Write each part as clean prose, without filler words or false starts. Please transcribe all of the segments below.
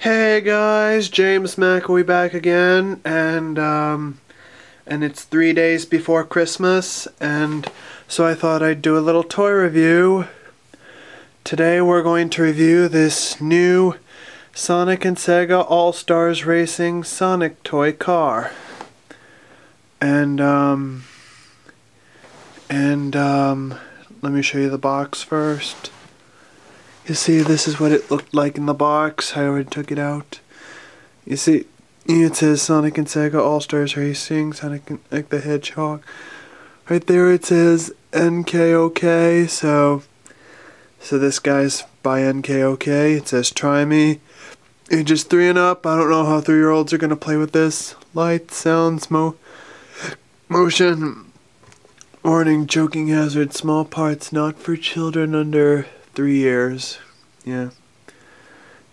Hey guys, James McAwee back again, and it's 3 days before Christmas, and so I thought I'd do a little toy review. Today we're going to review this new Sonic and Sega All-Stars Racing Sonic toy car. And let me show you the box first. You see, this is what it looked like in the box. I already took it out. You see, it says Sonic and Sega All-Stars Racing, Sonic and like the Hedgehog. Right there it says NKOK, so this guy's by NKOK. It says try me. Ages 3 and up. I don't know how 3-year-olds are going to play with this. Light, sounds, motion. Warning, choking hazard, small parts, not for children under 3 years. Yeah.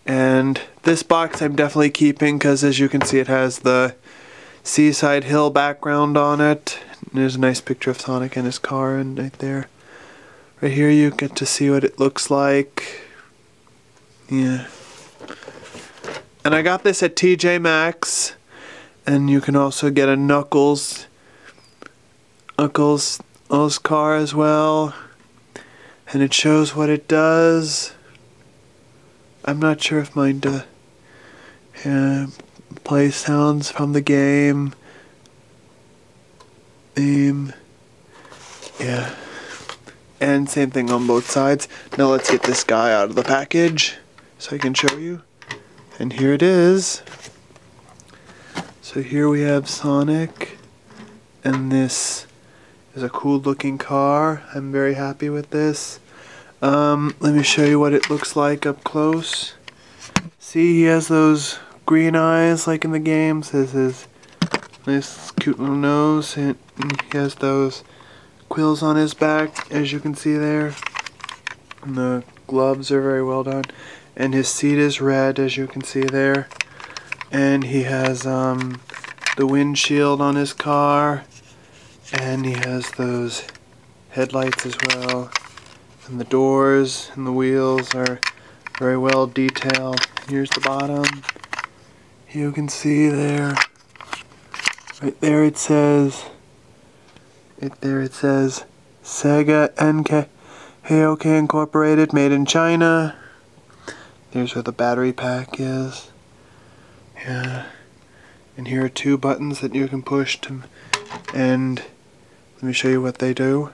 And this box I'm definitely keeping because, as you can see, it has the seaside hill background on it. And there's a nice picture of Sonic and his car, and right there. Right here you get to see what it looks like. Yeah. And I got this at TJ Maxx, and you can also get a Knuckles car as well. And it shows what it does. I'm not sure if mine play sounds from the game. Yeah. And same thing on both sides. Now let's get this guy out of the package so I can show you. And here it is. So here we have Sonic, and this is a cool looking car. I'm very happy with this. Let me show you what it looks like up close. See, he has those green eyes like in the games. This is nice cute little nose, and he has those quills on his back, as you can see there. And the gloves are very well done. And his seat is red, as you can see there. And he has the windshield on his car. And he has those headlights as well. And the doors and the wheels are very well detailed. Here's the bottom. You can see there. Right there it says Sega NKOK Incorporated, made in China. There's where the battery pack is. Yeah. And here are 2 buttons that you can push to, and let me show you what they do.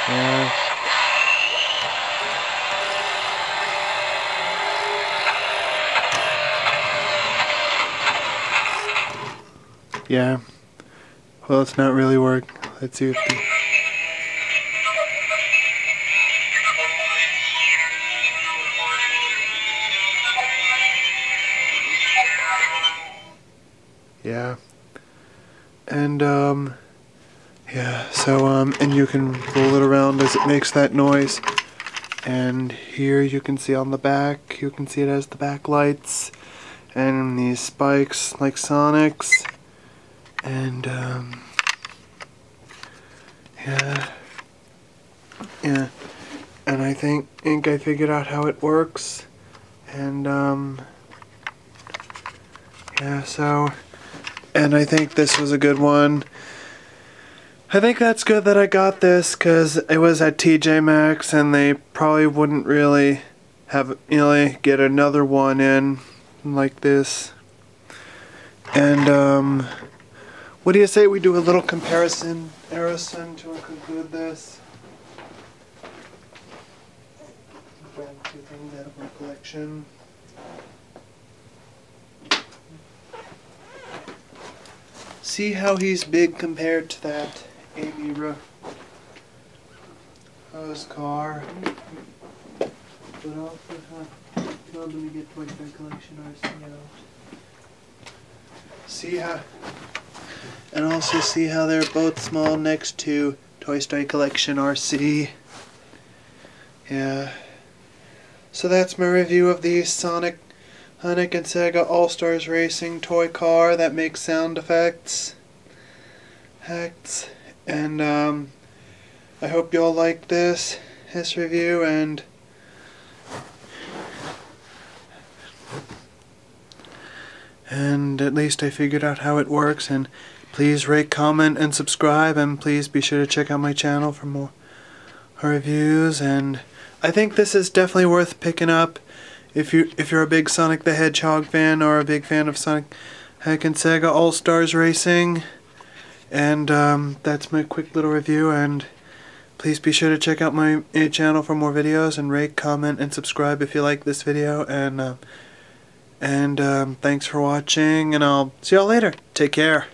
Yeah. Yeah. Well, it's not really working. Let's see if the... Yeah. And, yeah, so, and you can roll it around as it makes that noise. And here you can see on the back, you can see it has the backlights and these spikes like Sonic's. And, yeah. And I think I figured out how it works. And, yeah, so... And I think this was a good one. I think that's good that I got this, because it was at TJ Maxx, and they probably wouldn't really get another one in like this. And what do you say we do a little comparison, Harrison, to conclude this? Grab 2 things out of my collection. See how he's big compared to that Amy Rose car. But also, let me get Toy Story Collection RC out. See how, and also see how they're both small next to Toy Story Collection RC. Yeah. So that's my review of the Sonic and Sega All-Stars Racing toy car that makes sound effects. And I hope y'all like this review, and at least I figured out how it works. And please rate, comment, and subscribe, and please be sure to check out my channel for more reviews. And I think this is definitely worth picking up if you're a big Sonic the Hedgehog fan or a big fan of Sonic Sega All-Stars Racing. And that's my quick little review, and please be sure to check out my channel for more videos, and rate, comment, and subscribe if you like this video. And thanks for watching, and I'll see y'all later. Take care.